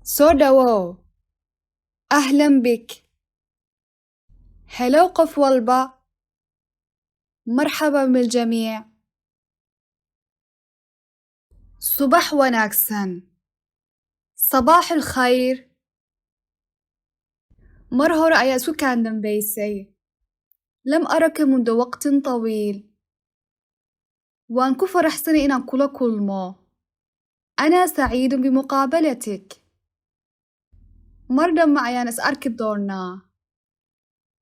سوداوو أهلا بك. هلو قف والبا، مرحبا بالجميع. صباح وناكسن، صباح الخير. مرهور أيا سكان دنبيسي، لم أرك منذ وقت طويل، وأن كفر أحسن إن كل مو. أنا سعيد بمقابلتك. مردا معي نسأرك دورنا،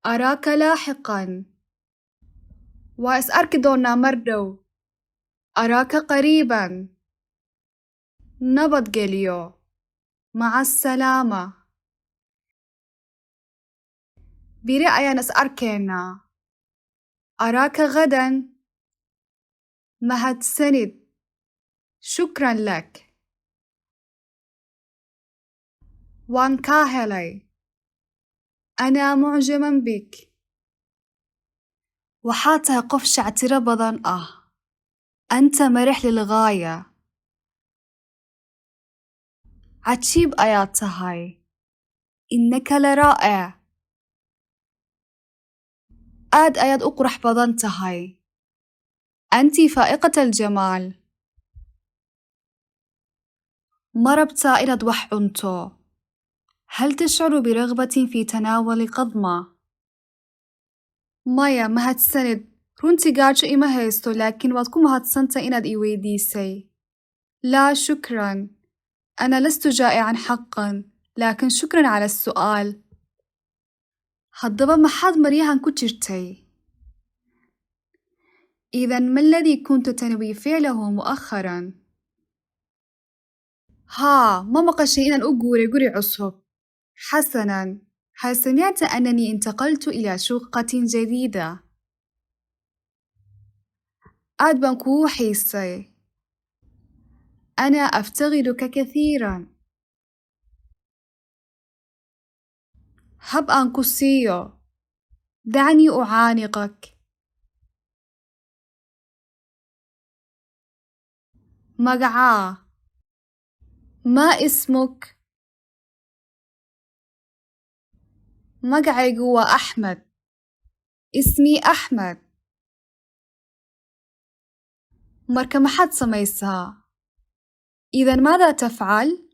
أراك لاحقا. وأسأرك دورنا مردو، أراك قريبا. نبض جليو، مع السلامة. برأي نسأركنا، أراك غدا. مهد سند، شكرا لك. وان كاهلي، أنا معجبا بك. وحاتها قف شعتر بضن أنت مرح للغاية. عجيب آيات هاي، إنك لرائع. آيات أقرح بضن تهاي، أنت فائقة الجمال. مربت إلى دوح أنتو، هل تشعر برغبة في تناول قضمة؟ مايا mahadsanid. runtii gaajo ima haysto, laakiin waad ku mahadsantahay inaad i weydiisay. لا شكرا، أنا لست جائعا حقا، لكن شكرا على السؤال. haddaba maxaad maryahan ku jirtay؟ إذا ما الذي كنت تنوي فعله مؤخرا؟ ما maqashay inaan u guuray guri cusub. حسنا، هل سمعت أنني انتقلت إلى شقة جديدة؟ aad baan kuu xiisay. أنا أفتقدك كثيرا. هب aan ku siiyo. دعني أعانقك. magacaa؟ ما اسمك؟ magacaygu waa أحمد. اسمي أحمد. marka maxaad samaysaa؟ إذا ماذا تفعل؟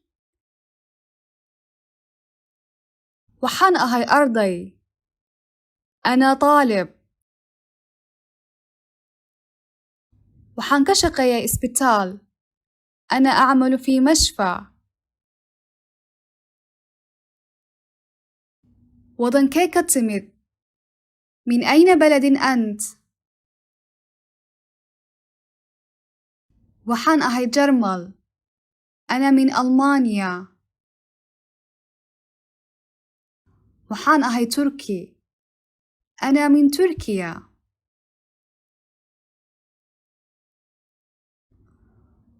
waxaan ahay arday. أنا طالب. waxaan ka shaqeeyaa isbitaal. أنا أعمل في مشفى. wadankee ka timid؟ من أين بلد أنت؟ waxaan ahay Jarmal. أنا من ألمانيا. waxaan ahay Turki. أنا من تركيا.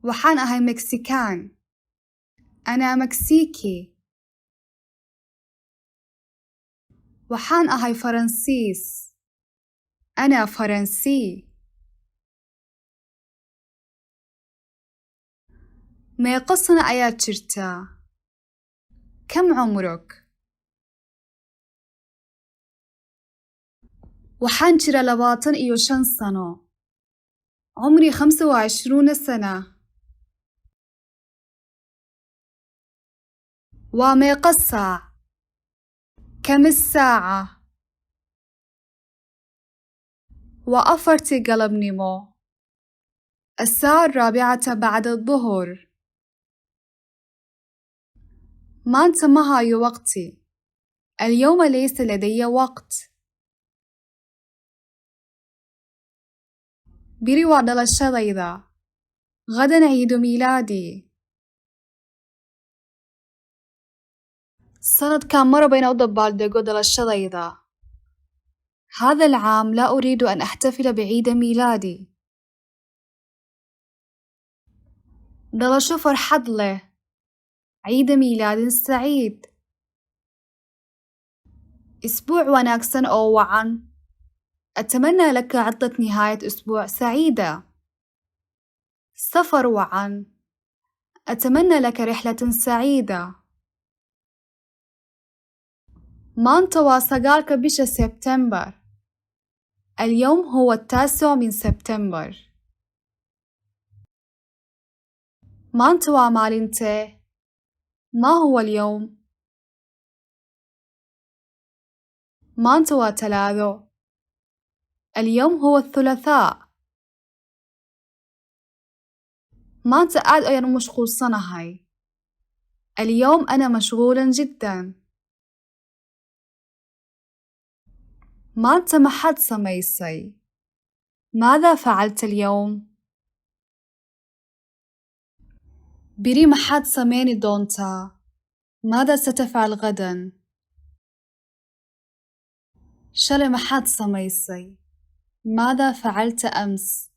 waxaan ahay Mexican. أنا مكسيكي. waxaan ahay Faransiis. أنا فرنسي. meeqa sano ayaad jirtaa؟ كم عمرك؟ waxaan jiraa 25 sano. عمري 25 سنة. ومeeqa saac؟ كم الساعة؟ وأفرتي galabnimo. الساعة 4 بعد الظهر. maanta ma hayo waqti. اليوم ليس لدي وقت. biri waa dhalashadayda. غدا عيد ميلادي. sanadkan ma rabo inaan u dabaaldego dhalashadayda. هذا العام لا أريد أن أحتفل بعيد ميلادي. dhalasho farxad leh. عيد ميلاد سعيد. أسبوع wanaagsan oo wacan. أتمنى لك عطلة نهاية أسبوع سعيدة. سفر wacan. أتمنى لك رحلة سعيدة. maanta waa 9 bisha Sebtembar. اليوم هو 9 من سبتمبر. maanta waa maalintee? ما هو اليوم؟ maanta waa Talaado. اليوم هو الثلاثاء. maanta aad ayaan u mashquulsanahay. اليوم أنا مشغولا جدا. maanta maxaad samaysay? ماذا فعلت اليوم؟ biri maxaad samayni doontaa? ماذا ستفعل غدا؟ shalay maxaad samaysay? ماذا فعلت أمس؟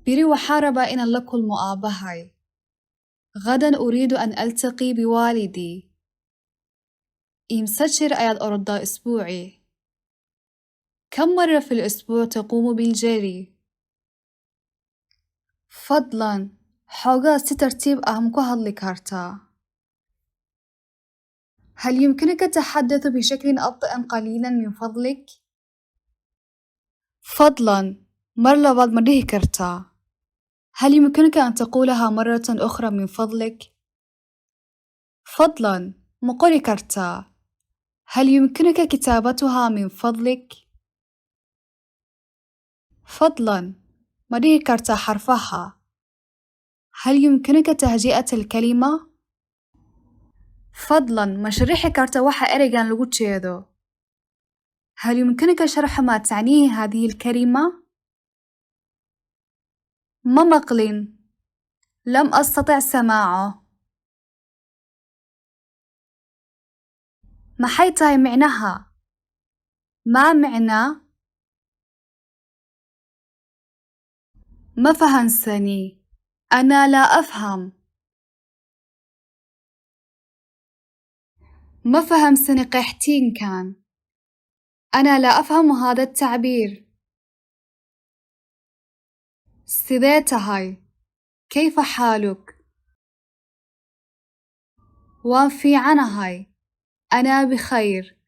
biri waxaan rabaa inaan la kulmo aabbahay. غدا أريد أن ألتقي بوالدي. إمسا jeer ayaad ordaa أسبوعي؟ كم مرة في الأسبوع تقوم بالجري؟ فضلاً xoogaa si tartiib ah ma ku hadli kartaa؟ هل يمكنك التحدث بشكل أبطأ قليلاً من فضلك؟ فضلاً mar labaad ma dhihi kartaa؟ هل يمكنك أن تقولها مرة أخرى من فضلك؟ فضلاً ma qori kartaa؟ هل يمكنك كتابتها من فضلك؟ فضلاً ma dhihi kartaa xarfaha؟ هل يمكنك تهجئة الكلمة؟ فضلاً ma sharixi kartaa waxa ereygan lagu jeedo؟ هل يمكنك شرح ما تعنيه هذه الكلمة؟ ما مقلٍ. لم أستطع سماعه. maxay tahay micnaha؟ ما معنى؟ ما fahansani. أنا لا أفهم. ما fahamsani qeextiinkan. أنا لا أفهم هذا التعبير. sidee tahay؟ كيف حالك؟ waan fiicanahay. أنا بخير.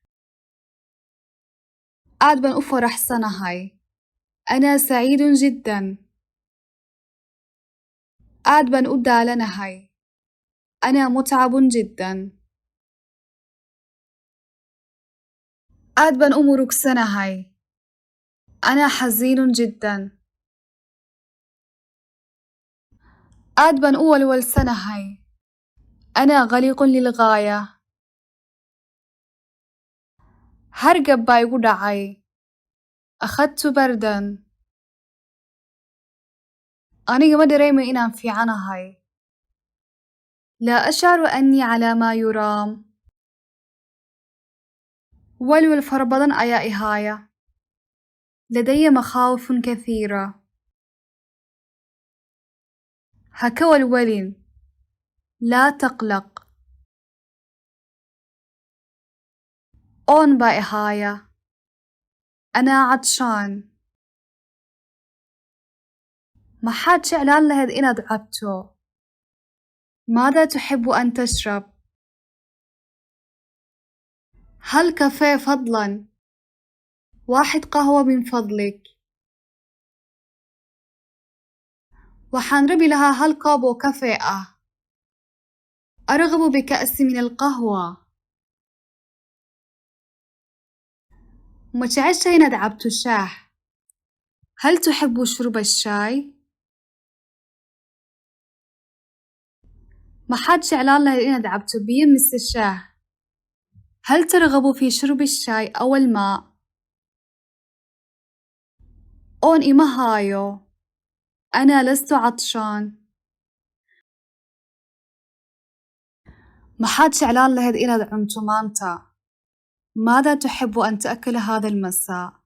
aad baan u faraxsanahay. أنا سعيد جدا. aad baan u daalanahay. أنا متعب جدا. aad baan u murugsanahay. أنا حزين جدا. aad baan u walwalsanahay. أنا قلق للغاية. hargab baa igu dhacay. أخذت بردا. aniga ma dareemayo inaan fiicanahay. لا أشعر أني على ما يرام. walwal fara badan ayaa i haaya. لدي مخاوف كثيرة. ha ka walwalin. لا تقلق. oon baa i haaya. أنا عطشان. maxaad jeclaan lahayd inaad cabto؟ ماذا تحب أن تشرب؟ هل كافيه فضلاً؟ 1 قهوة من فضلك. waxaan rabi lahaa hal koob oo kafee ah. أرغب بكأس من القهوة. ma jeceshahay inaad cabto shaah؟ هل تحب شرب الشاي؟ maxaad jeclaan lahayd inaad cabto biyo mise shaah؟ هل ترغب في شرب الشاي أو الماء؟ oon ima haayo. أنا لست عطشان. maxaad jeclaan lahayd inaad cunto maanta؟ ماذا تحب أن تأكل هذا المساء؟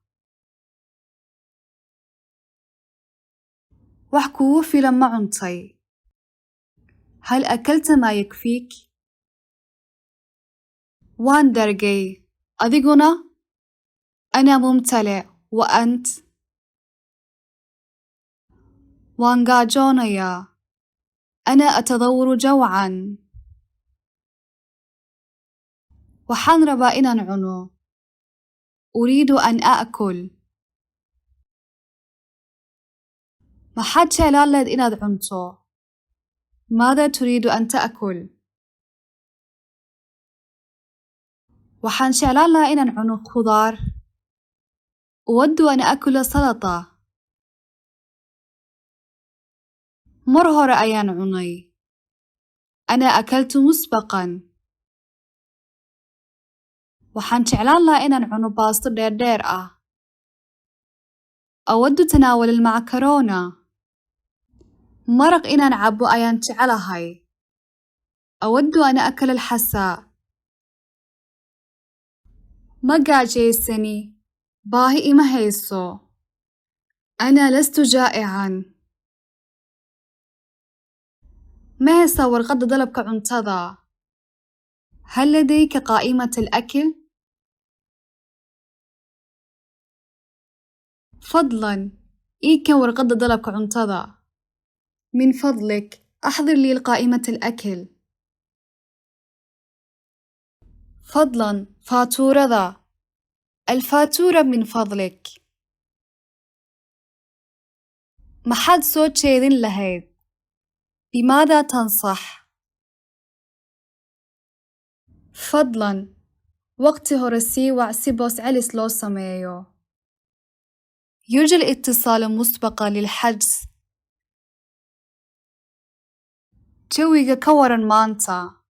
wax kugu filan ma cuntay؟ هل أكلت ما يكفيك؟ waan dhergay. adiguna؟ أنا ممتلئ. وأنت؟ waan gaajoonayaa. أنا أتضور جوعاً. waxaan rabaa inaan cuno. أريد أن آكل. maxaad jeclaan lahayd inaad cunto? ماذا تريد أن تأكل؟ waxaan jeclaan lahaa inaan cuno khudaar. أود أن آكل سلطة. mar hore ayaan cunay. أنا أكلت مسبقاً. waxaan jeclaan lahaa inaan cuno baasto dheerdheer ah. أود تناول المعكرونة. maraq inaan cabo ayaan jecelahay. أود أن أكل الحساء. ma gaajaysani. baahi ima hayso. أنا لست جائعاً. ما هي ورقة طلبك cuntada؟ هل لديك قائمة الأكل؟ فضلاً إيك ورقة طلبك cuntada. من فضلك أحضر لي قائمة الأكل. فضلاً فاتورة ذا. الفاتورة من فضلك. maxaad soo jeedin lahayd؟ بماذا تنصح؟ فضلاً waqti hore sii wac si boos celis loo sameeyo. يرجى الاتصال مسبقاً للحجز. jawiga ka waran maanta.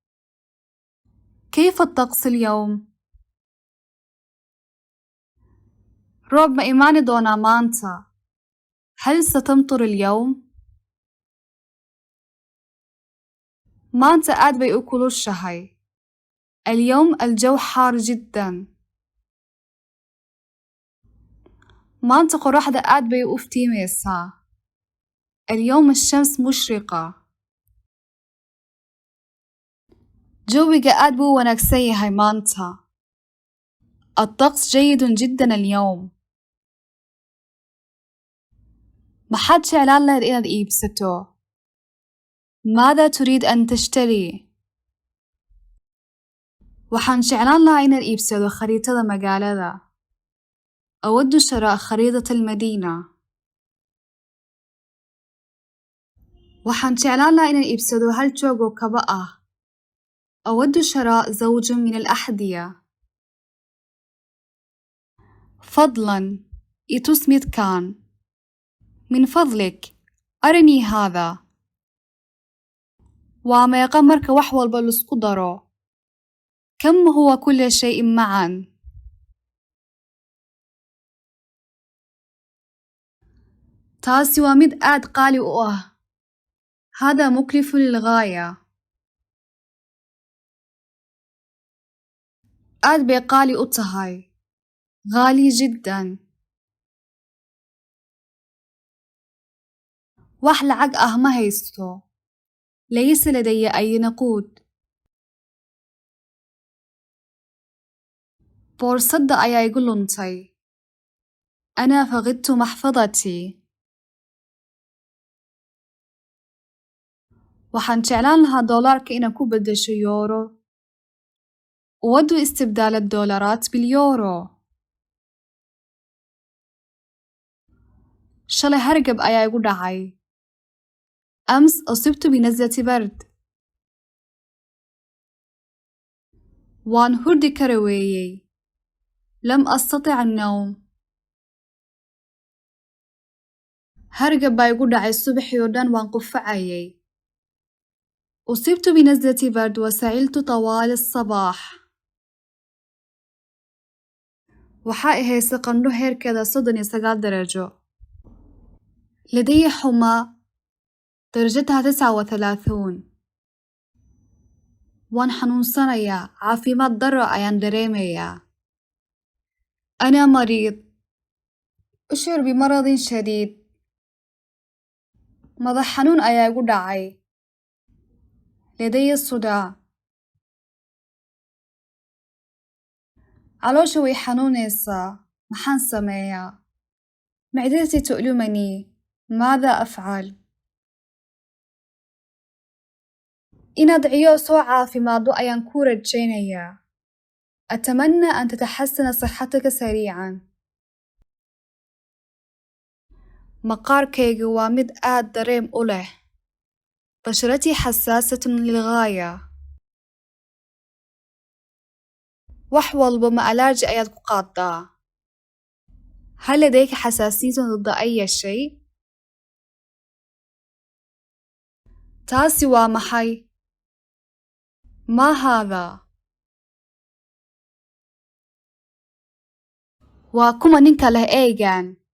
كيف الطقس اليوم؟ roob ma imaani doonaa maanta؟ هل ستمطر اليوم؟ maanta aad bay u kulushahay. اليوم الجو حار جداً. maanta qoraxda aad bay u iftiimaysaa. اليوم الشمس مشرقة. jawiga aad buu u wanaagsan yahay maanta. الطقس جيد جداً اليوم. maxaad jeclaan lahayd inaad iibsato؟ ماذا تريد أن تشتري؟ waxaan jeclaan lahaa inaan iibsado khariidada magaalada. أود شراء خريطة المدينة. waxaan jeclaan lahaa inaan iibsado hal joog oo kabo ah. أود شراء زوج من الأحذية. فضلاً itus midkaan. من فضلك أرني هذا. waa meeqa marka wax walba laisku daro؟ كم هو كل شيء معاً؟ taasi waa mid aad qaali u ah. هذا مكلف للغاية. aad bay qaali u tahay. غالي جداً. wax lacag ah ma haysto. ليس لدي أي نقود. بورصدة ayaa igu luntay. أنا فقدت محفظتي. waxaan jeclaan lahaa doolarka inaan ku beddesho يورو. أود استبدال الدولارات باليورو. shalay hargab ayaa igu dhacay. أمس أصبت بنزلة برد. waan hurdi kari weeyey. لم أستطع النوم. hargab baa igu dhacay subaxii oo dhan waan qufacayay. أصبت بنزلة برد وسعلت طوال الصباح. waxaa i haysa qandho heerkeeda 39 darajo. لدي حمى درجتها 39. waan xanuunsanayaa. caafimaad darro ayaan dareemayaa. أنا مريض. أشعر بمرض شديد. madax xanuun ayaa igu dhacay. لدي صداع. caloosha way xanuunaysaa. maxaan sameeyaa؟ معدتي تؤلمني. ماذا أفعل؟ inaad ciyo soo caafimaado ayaan ku rajaynayaa. أتمنى أن تتحسن صحتك سريعاً. maqaarkaygu waa mid aad dareem u leh. بشرتي حساسة للغاية. wax walba ma allergy ayaad ku qaadaa. هل لديك حساسية ضد أي شيء؟ taasi waa maxay? ما هذا؟ waa kuma ninka leh eegan?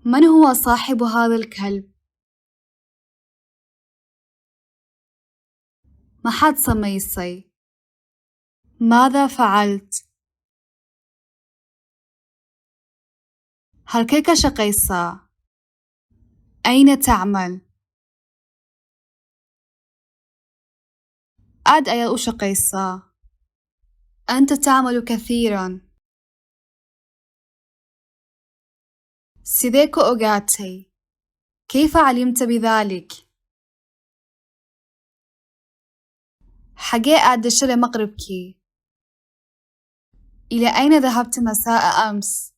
من هو صاحب هذا الكلب؟ maxaad samaysay؟ ماذا فعلت؟ halkee ka shaqaysaa؟ أين تعمل؟ aad ayaad u shaqaysaa. أنت تعمل كثيراً. sidee ku ogaatay؟ كيف علمت بذلك؟ xagee aad dashay maqribkii؟ إلى أين ذهبت مساء أمس؟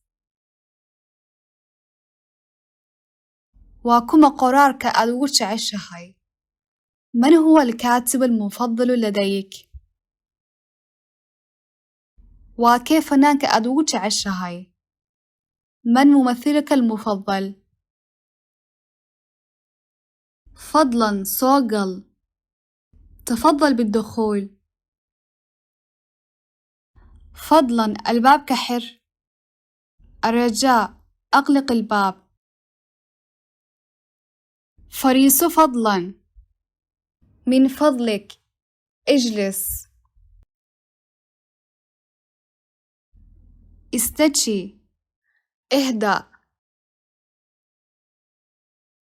waa kuma qoraarka aad ugu jeceshahay؟ من هو الكاتب المفضل لديك؟ waa kee fanaanka aad ugu jeceshahay؟ من ممثلك المفضل؟ فضلاً soo gal. تفضل بالدخول. فضلاً الباب كحر. الرجاء أغلق الباب. fariiso فضلاً. من فضلك اجلس. استجي. اهدأ.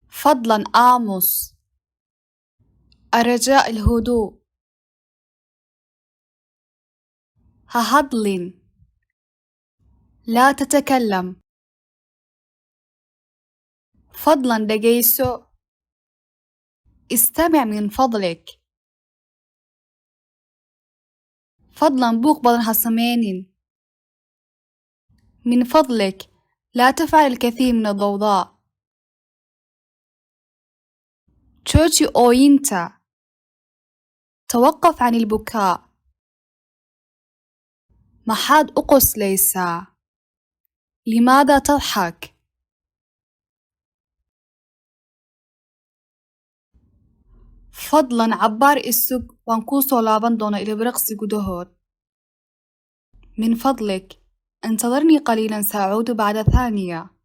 فضلاً آمس. الرجاء الهدوء. ههضلن. لا تتكلم. فضلاً dhegeyso. استمع من فضلك. فضلاً buuq badan ha sameynin. من فضلك لا تفعل الكثير من الضوضاء. jooji ooyinta. توقف عن البكاء. maxaad u qoslaysaa؟ لماذا تضحك؟ فضلاً cabbaar isug waan kuu soo laaban doonaa ilbiriqsi gudahood. من فضلك انتظرني قليلاً سأعود بعد ثانية.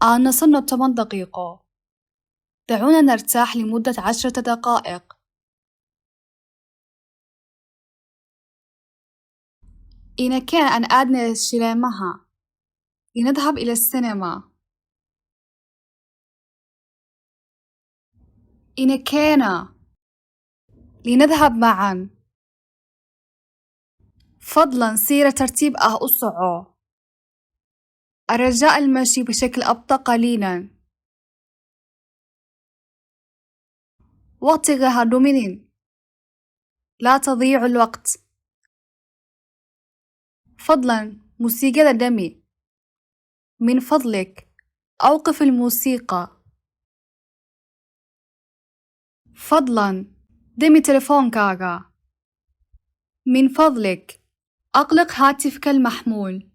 aan nasanno 10 daqiiqo. دعونا نرتاح لمدة 10 دقائق. إن كان أن aadna shineemaha. لنذهب إلى السينما. إن كان لنذهب معاً. فضلاً سير ترتيب أسرع. الرجاء المشي بشكل أبطأ قليلاً. waqtiga ha dhuminin. لا تضيع الوقت. فضلاً موسيقى دمي. من فضلك أوقف الموسيقى. فضلاً دمي تلفونكaaga. من فضلك أغلق هاتفك المحمول.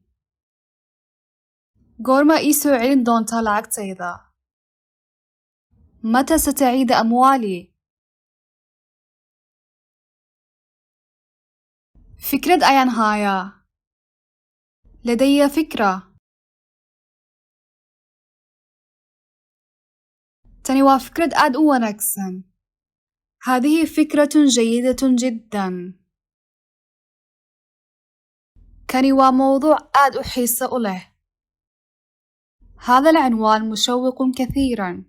goorma ii soo celin doontaa lacagtayda؟ متى ستعيد أموالي؟ fikrad ayaan hayaa. لدي فكرة. tani waa fikrad aad u wanaagsan. هذه فكرة جيدة جداً. kani waa موضوع aad u xiiso u leh. هذا العنوان مشوق كثيراً.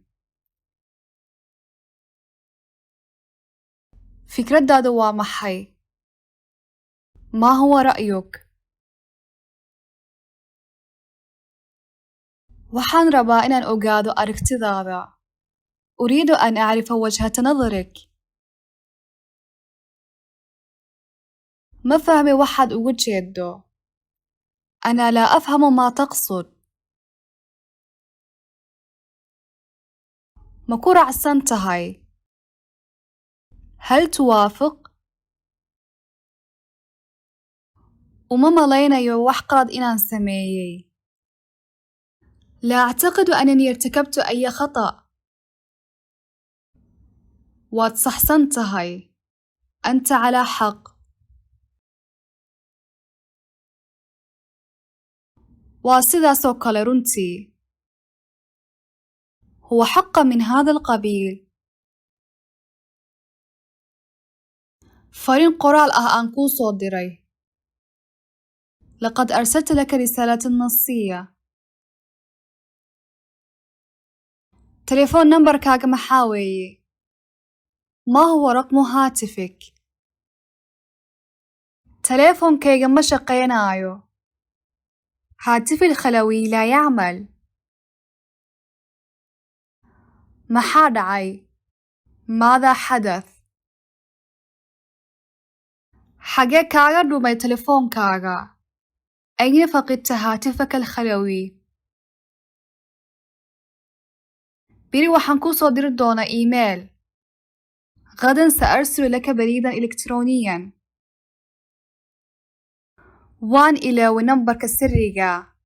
fikradaadu waa maxay؟ ما هو رأيك؟ waxaan rabaa inaan ogaado aragtidaada. أريد أن أعرف وجهة نظرك. ما فهمي waxaad uga jeedo. أنا لا أفهم ما تقصد. ما ku raacsan tahay. هل توافق؟ وما malaynayo wax qalad inaan sameeyey. لا أعتقد أنني ارتكبت أي خطأ. waad saxsan tahay. أنت على حق. waa sidaasoo kale runtii. هو حقا من هذا القبيل. fariin qoraal ah aan kuu soo diray. لقد أرسلت لك رسالة نصية. تليفون نمبركaaga maxaa weeye؟ ما هو رقم هاتفك؟ تليفونكayga ma shaqeynayo. هاتفي الخلوي لا يعمل. maxaa dhacay؟ ماذا حدث؟ xagee kaaga dhumay telefoonkaaga؟ أين فقدت هاتفك الخلوي؟ beri waxaan kuu soo diri doonaa إيميل. غدا سأرسل لك بريدا إلكترونيا. waan ilaawi nambarka siriga.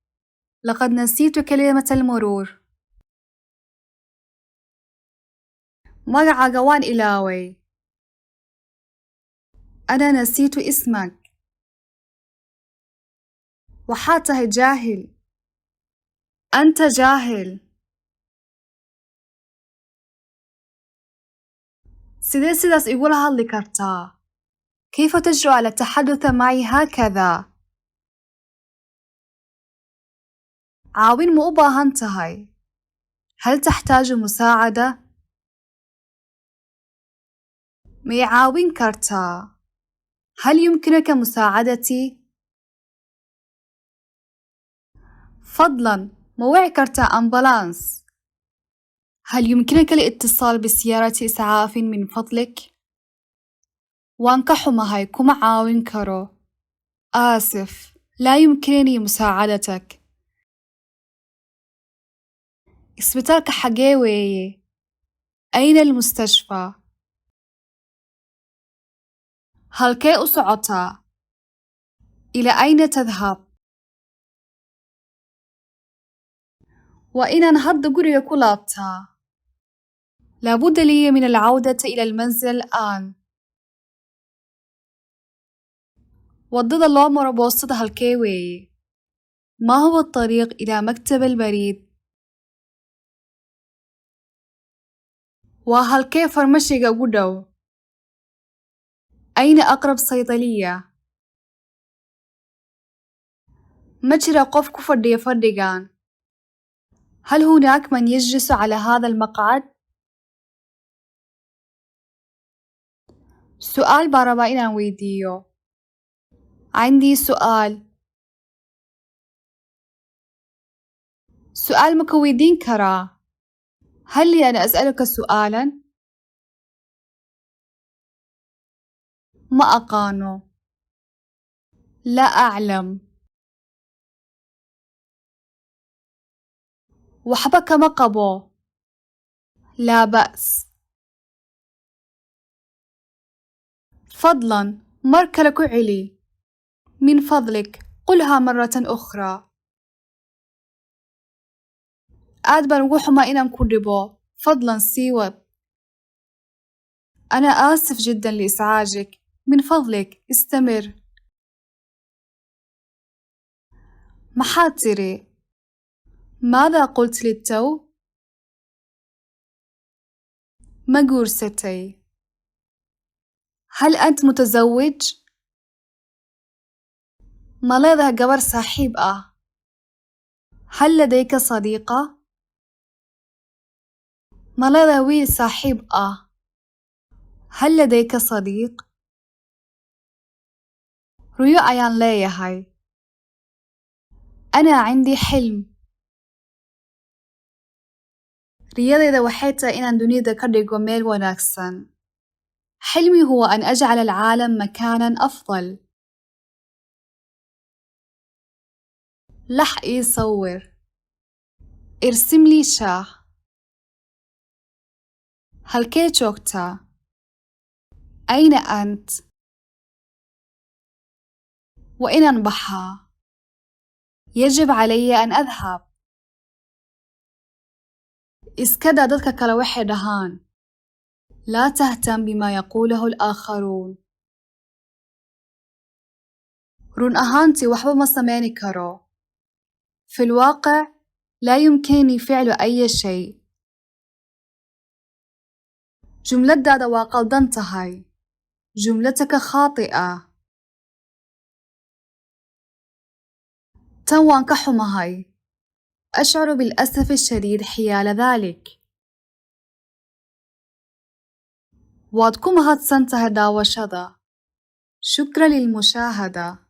لقد نسيت كلمة المرور. magacaaga waan ilaaway. أنا نسيت اسمك. waxaad tahay jaahil. أنت جاهل. sidee sidaas igula hadli kartaa؟ كيف تجرؤ على التحدث معي هكذا؟ caawin ma u baahan tahay؟ هل تحتاج مساعدة؟ ma i caawin kartaa؟ هل يمكنك مساعدتي؟ فضلاً ma wici kartaa أمبولانس؟ هل يمكنك الاتصال بسيارة إسعاف من فضلك؟ waan ka xumahay kuma caawin karo. آسف لا يمكنني مساعدتك. isbitaalka xagee weeye؟ أين المستشفى؟ halkee u socotaa؟ إلى أين تذهب؟ waa inaan hadda guriga ku laabtaa. لابد لي من العودة إلى المنزل الآن. wadada loo maro boostada halkee weeye؟ ما هو الطريق إلى مكتب البريد؟ waa halkee farmashiga ugu dhow؟ أين أقرب صيدلية؟ ma jira qof ku fadhiya fadhigan؟ هل هناك من يجلس على هذا المقعد؟ su'aal baan rabaa inaan weydiiyo. عندي سؤال. سؤال ma ka weydiin karaa؟ هل لي أن أسألك سؤالاً؟ ما أقانو. لا أعلم. waxba kama qabo. لا بأس. فضلاً mar kale ku celi. من فضلك قلها مرة أخرى. aad baan ugu xumaa inaan ku dhibo. فضلاً sii wad. أنا آسف جداً لإزعاجك. من فضلك استمر. maxaad tiri؟ ماذا قلت للتو؟ ma guursatay؟ هل أنت متزوج؟ ma leedahay gabar saaxiib ah؟ هل لديك صديقة؟ ma leedahay wiil saaxiib ah؟ هل لديك صديق؟ رؤيا ayaan leeyahay. أنا عندي حلم. riyadayda waxay tahay inaan dunida ka dhigo meel wanaagsan. حلمي هو أن أجعل العالم مكاناً أفضل. لح يصور. ارسم لي شاه. هلكي جوكتا. أين أنت؟ وإن أنبحى؟ يجب علي أن أذهب. إسكدا ددك كلا وحي دهان. لا تهتم بما يقوله الآخرون. رون أهانتي وحبا ما سمعني كرو. في الواقع لا يمكنني فعل أي شيء. جملة دادا واقل هاي. جملتك خاطئة. توان كحمهاي. أشعر بالأسف الشديد حيال ذلك. وادكم هاتسنته داوشدا. شكرا للمشاهدة.